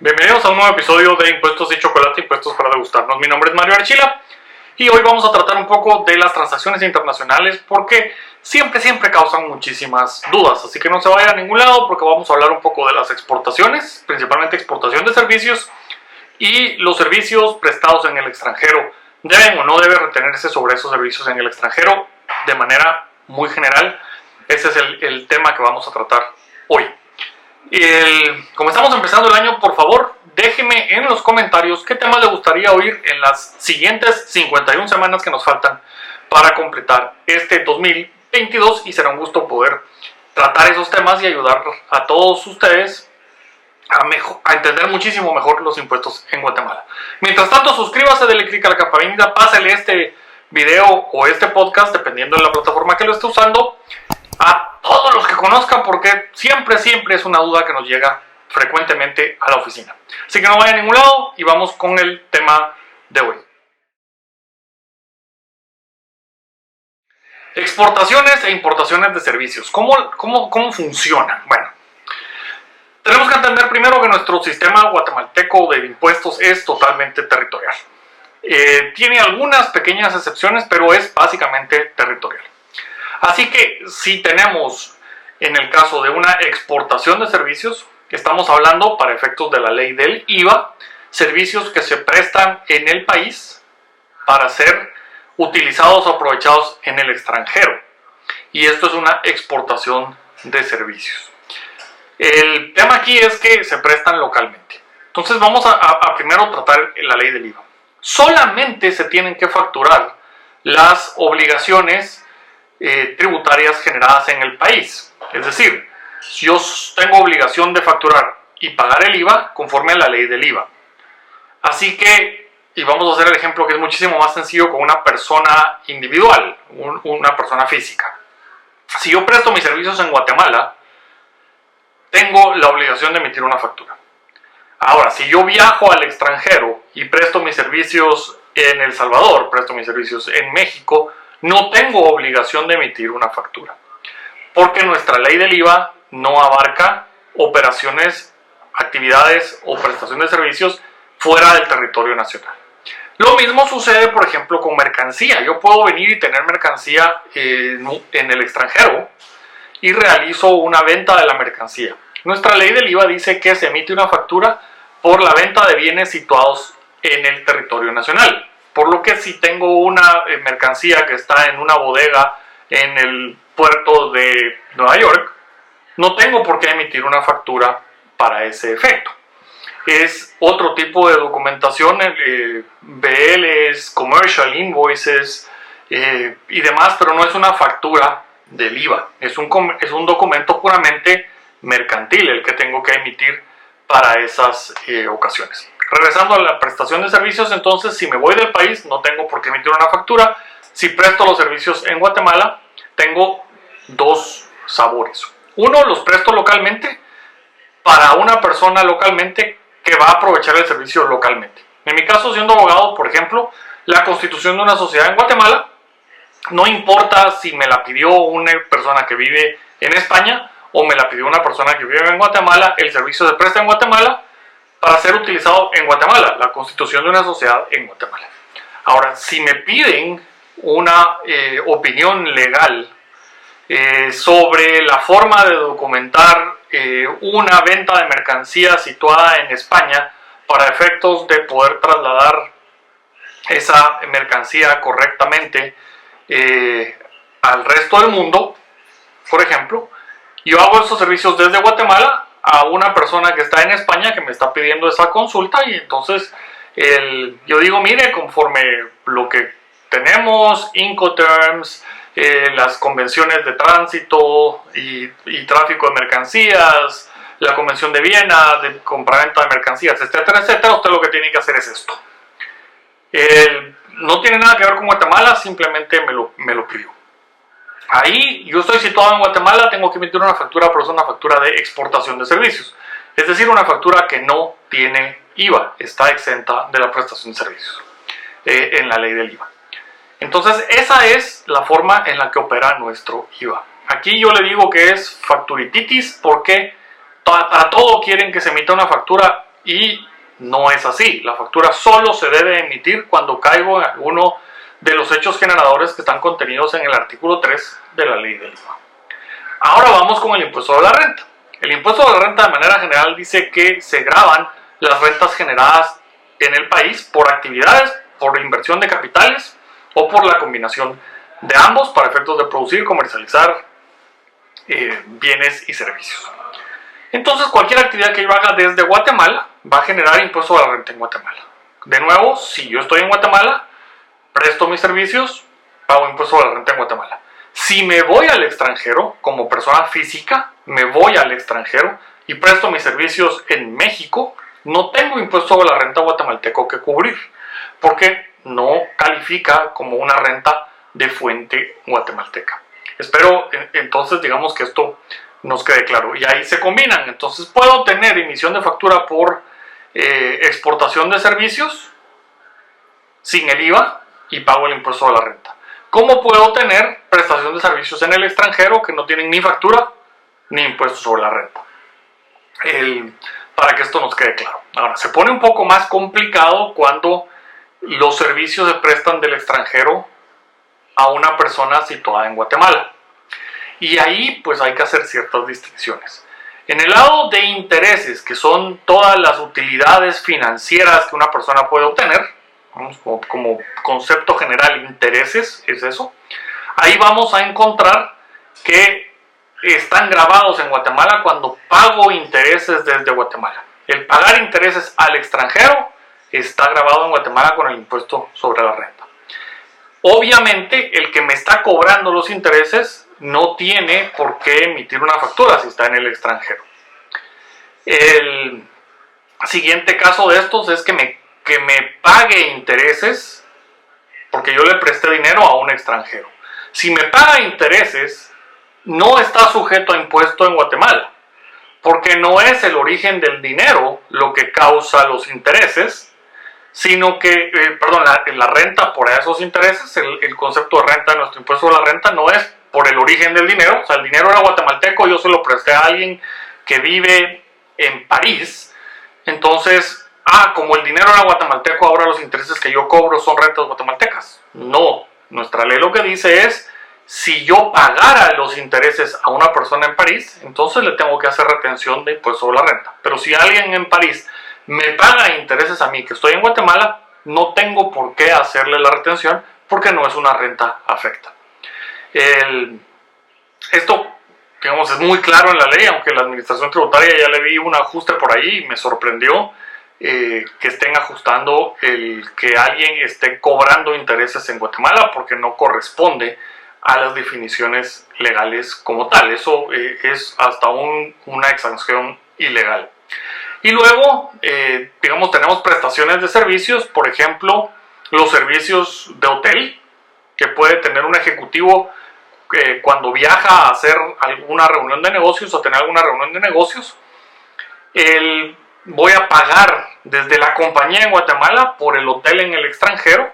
Bienvenidos a un nuevo episodio de Impuestos y Chocolate, Impuestos para Degustarnos. Mi nombre es Mario Archila y hoy vamos a tratar un poco de las transacciones internacionales porque siempre causan muchísimas dudas. Así que no se vaya a ningún lado porque vamos a hablar un poco de las exportaciones, principalmente exportación de servicios y los servicios prestados en el extranjero. ¿Deben o no debe retenerse sobre esos servicios en el extranjero? De manera muy general, ese es el tema que vamos a tratar hoy. Como estamos empezando el año, por favor, déjeme en los comentarios qué temas le gustaría oír en las siguientes 51 semanas que nos faltan para completar este 2022 y será un gusto poder tratar esos temas y ayudar a todos ustedes a entender muchísimo mejor los impuestos en Guatemala. Mientras tanto, suscríbase, dele click a la campanita, pásale este video o este podcast, dependiendo de la plataforma que lo esté usando, a todos los que conozcan, porque siempre es una duda que nos llega frecuentemente a la oficina. Así que no vaya a ningún lado y vamos con el tema de hoy. Exportaciones e importaciones de servicios. ¿Cómo funcionan? Bueno, tenemos que entender primero que nuestro sistema guatemalteco de impuestos es totalmente territorial. Tiene algunas pequeñas excepciones, pero es básicamente territorial. Así que si tenemos, en el caso de una exportación de servicios, estamos hablando para efectos de la ley del IVA, servicios que se prestan en el país para ser utilizados o aprovechados en el extranjero. Y esto es una exportación de servicios. El tema aquí es que se prestan localmente. Entonces vamos a primero tratar la ley del IVA. Solamente se tienen que facturar las obligaciones tributarias generadas en el país. Es decir, yo tengo obligación de facturar y pagar el IVA conforme a la ley del IVA. Así que, y vamos a hacer el ejemplo que es muchísimo más sencillo con una persona individual, una persona física. Si yo presto mis servicios en Guatemala, tengo la obligación de emitir una factura. Ahora, si yo viajo al extranjero y presto mis servicios en El Salvador, presto mis servicios en México, no tengo obligación de emitir una factura, porque nuestra ley del IVA no abarca operaciones, actividades o prestación de servicios fuera del territorio nacional. Lo mismo sucede, por ejemplo, con mercancía. Yo puedo venir y tener mercancía en el extranjero y realizo una venta de la mercancía. Nuestra ley del IVA dice que se emite una factura por la venta de bienes situados en el territorio nacional. Por lo que si tengo una mercancía que está en una bodega en el puerto de Nueva York, no tengo por qué emitir una factura para ese efecto. Es otro tipo de documentación, BLs, commercial invoices y demás, pero no es una factura del IVA. Es un documento puramente mercantil el que tengo que emitir para esas ocasiones. Regresando a la prestación de servicios, entonces, si me voy del país, no tengo por qué emitir una factura. Si presto los servicios en Guatemala, tengo dos sabores. Uno, los presto localmente para una persona localmente que va a aprovechar el servicio localmente. En mi caso, siendo abogado, por ejemplo, la constitución de una sociedad en Guatemala, no importa si me la pidió una persona que vive en España o me la pidió una persona que vive en Guatemala, el servicio se presta en Guatemala para ser utilizado en Guatemala, la constitución de una sociedad en Guatemala. Ahora, si me piden una opinión legal sobre la forma de documentar una venta de mercancía situada en España para efectos de poder trasladar esa mercancía correctamente al resto del mundo, por ejemplo, yo hago esos servicios desde Guatemala a una persona que está en España que me está pidiendo esa consulta y entonces yo digo, mire, conforme lo que tenemos, Incoterms, las convenciones de tránsito y tráfico de mercancías, la convención de Viena de compraventa de mercancías, etcétera, usted lo que tiene que hacer es esto. No tiene nada que ver con Guatemala, simplemente me lo pidió. Ahí yo estoy situado en Guatemala, tengo que emitir una factura, pero es una factura de exportación de servicios. Es decir, una factura que no tiene IVA, está exenta de la prestación de servicios en la ley del IVA. Entonces, esa es la forma en la que opera nuestro IVA. Aquí yo le digo que es facturititis porque para todo quieren que se emita una factura y no es así. La factura solo se debe emitir cuando caigo en alguno de los hechos generadores que están contenidos en el artículo 3 de la ley del IVA. Ahora vamos con el impuesto de la renta. El impuesto de la renta, de manera general, dice que se gravan las rentas generadas en el país por actividades, por inversión de capitales o por la combinación de ambos para efectos de producir, comercializar bienes y servicios. Entonces, cualquier actividad que yo haga desde Guatemala va a generar impuesto de la renta en Guatemala. De nuevo, si yo estoy en Guatemala, presto mis servicios, pago impuesto de la renta en Guatemala. Si me voy al extranjero, como persona física, me voy al extranjero y presto mis servicios en México, no tengo impuesto de la renta guatemalteco que cubrir, porque no califica como una renta de fuente guatemalteca. Espero entonces, digamos, que esto nos quede claro. Y ahí se combinan. Entonces puedo tener emisión de factura por exportación de servicios sin el IVA y pago el impuesto de la renta. ¿Cómo puedo tener prestación de servicios en el extranjero que no tienen ni factura ni impuesto sobre la renta? Para que esto nos quede claro. Ahora, se pone un poco más complicado cuando los servicios se prestan del extranjero a una persona situada en Guatemala. Y ahí pues hay que hacer ciertas distinciones. En el lado de intereses, que son todas las utilidades financieras que una persona puede obtener, como concepto general, intereses es eso, ahí vamos a encontrar que están grabados en Guatemala cuando pago intereses desde Guatemala. El pagar intereses al extranjero está grabado en Guatemala con el impuesto sobre la renta. Obviamente, el que me está cobrando los intereses no tiene por qué emitir una factura si está en el extranjero. El siguiente caso de estos es que me pague intereses porque yo le presté dinero a un extranjero. Si me paga intereses, no está sujeto a impuesto en Guatemala, porque no es el origen del dinero lo que causa los intereses, sino que, la renta por esos intereses. El concepto de renta de nuestro impuesto de la renta no es por el origen del dinero. O sea, el dinero era guatemalteco, yo se lo presté a alguien que vive en París. Entonces, como el dinero era guatemalteco, ahora los intereses que yo cobro son rentas guatemaltecas. No, nuestra ley lo que dice es, si yo pagara los intereses a una persona en París, entonces le tengo que hacer retención de impuesto sobre la renta. Pero si alguien en París me paga intereses a mí que estoy en Guatemala, no tengo por qué hacerle la retención porque no es una renta afecta. Esto, digamos, es muy claro en la ley, aunque la administración tributaria ya le vi un ajuste por ahí y me sorprendió que estén ajustando el que alguien esté cobrando intereses en Guatemala porque no corresponde a las definiciones legales como tal. Eso es hasta una exención ilegal. Y luego, digamos, tenemos prestaciones de servicios, por ejemplo, los servicios de hotel que puede tener un ejecutivo cuando viaja a hacer alguna reunión de negocios o tener alguna reunión de negocios. Voy a pagar desde la compañía en Guatemala por el hotel en el extranjero,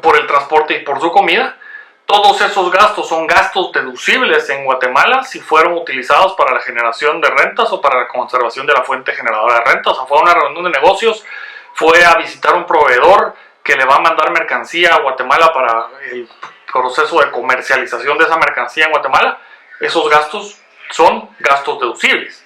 por el transporte y por su comida. Todos esos gastos son gastos deducibles en Guatemala si fueron utilizados para la generación de rentas o para la conservación de la fuente generadora de rentas. O sea, fue a una reunión de negocios, fue a visitar un proveedor que le va a mandar mercancía a Guatemala para el proceso de comercialización de esa mercancía en Guatemala. Esos gastos son gastos deducibles.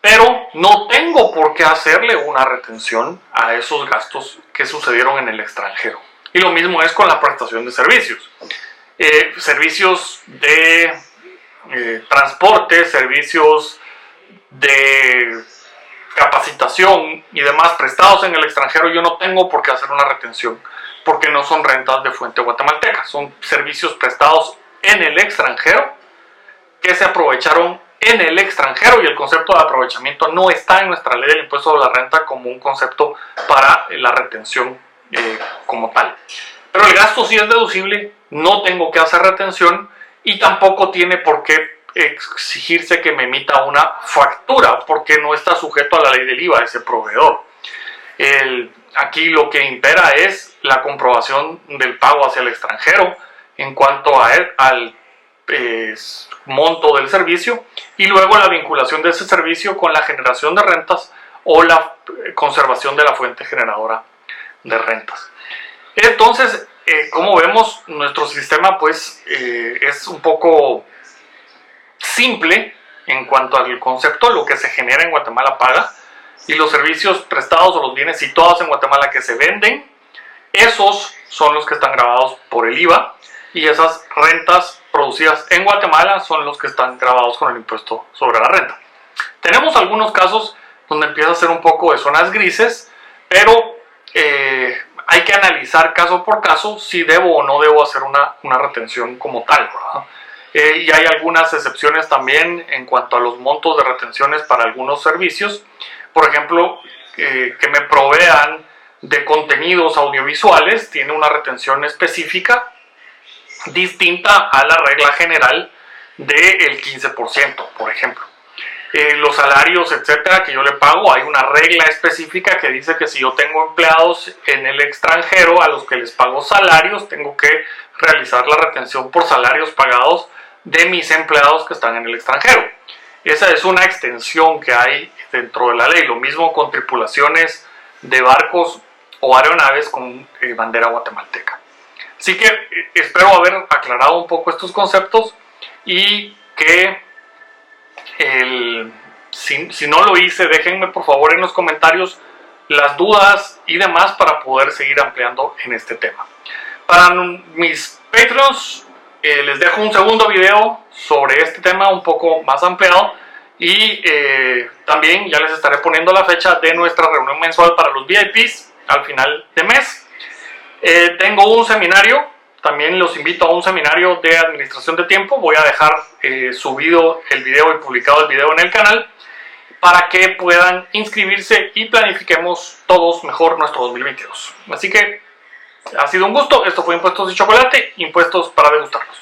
Pero no tengo por qué hacerle una retención a esos gastos que sucedieron en el extranjero. Y lo mismo es con la prestación de servicios. Servicios de transporte, servicios de capacitación y demás prestados en el extranjero, yo no tengo por qué hacer una retención, porque no son rentas de fuente guatemalteca, son servicios prestados en el extranjero que se aprovecharon en el extranjero, y el concepto de aprovechamiento no está en nuestra ley del impuesto de la renta como un concepto para la retención como tal. Pero el gasto sí es deducible, no tengo que hacer retención y tampoco tiene por qué exigirse que me emita una factura porque no está sujeto a la ley del IVA ese proveedor. Aquí lo que impera es la comprobación del pago hacia el extranjero en cuanto al monto del servicio, y luego la vinculación de ese servicio con la generación de rentas o la conservación de la fuente generadora de rentas. Entonces, como vemos, nuestro sistema pues es un poco simple en cuanto al concepto. Lo que se genera en Guatemala paga, y los servicios prestados o los bienes situados en Guatemala que se venden, esos son los que están gravados por el IVA, y esas rentas producidas en Guatemala son los que están gravados con el impuesto sobre la renta. Tenemos algunos casos donde empieza a ser un poco de zonas grises, pero hay que analizar caso por caso si debo o no debo hacer una retención como tal, ¿verdad? Y hay algunas excepciones también en cuanto a los montos de retenciones para algunos servicios. Por ejemplo, que me provean de contenidos audiovisuales tiene una retención específica distinta a la regla general del 15%, por ejemplo. Los salarios, etcétera, que yo le pago, hay una regla específica que dice que si yo tengo empleados en el extranjero a los que les pago salarios, tengo que realizar la retención por salarios pagados de mis empleados que están en el extranjero. Esa es una extensión que hay dentro de la ley. Lo mismo con tripulaciones de barcos o aeronaves con bandera guatemalteca. Así que espero haber aclarado un poco estos conceptos, y que si no lo hice, déjenme por favor en los comentarios las dudas y demás para poder seguir ampliando en este tema. Para mis Patreons, les dejo un segundo video sobre este tema un poco más ampliado, y también ya les estaré poniendo la fecha de nuestra reunión mensual para los VIPs al final de mes. Tengo un seminario, también los invito a un seminario de administración de tiempo. Voy a dejar subido el video y publicado el video en el canal para que puedan inscribirse y planifiquemos todos mejor nuestro 2022. Así que ha sido un gusto. Esto fue Impuestos y Chocolate, impuestos para degustarlos.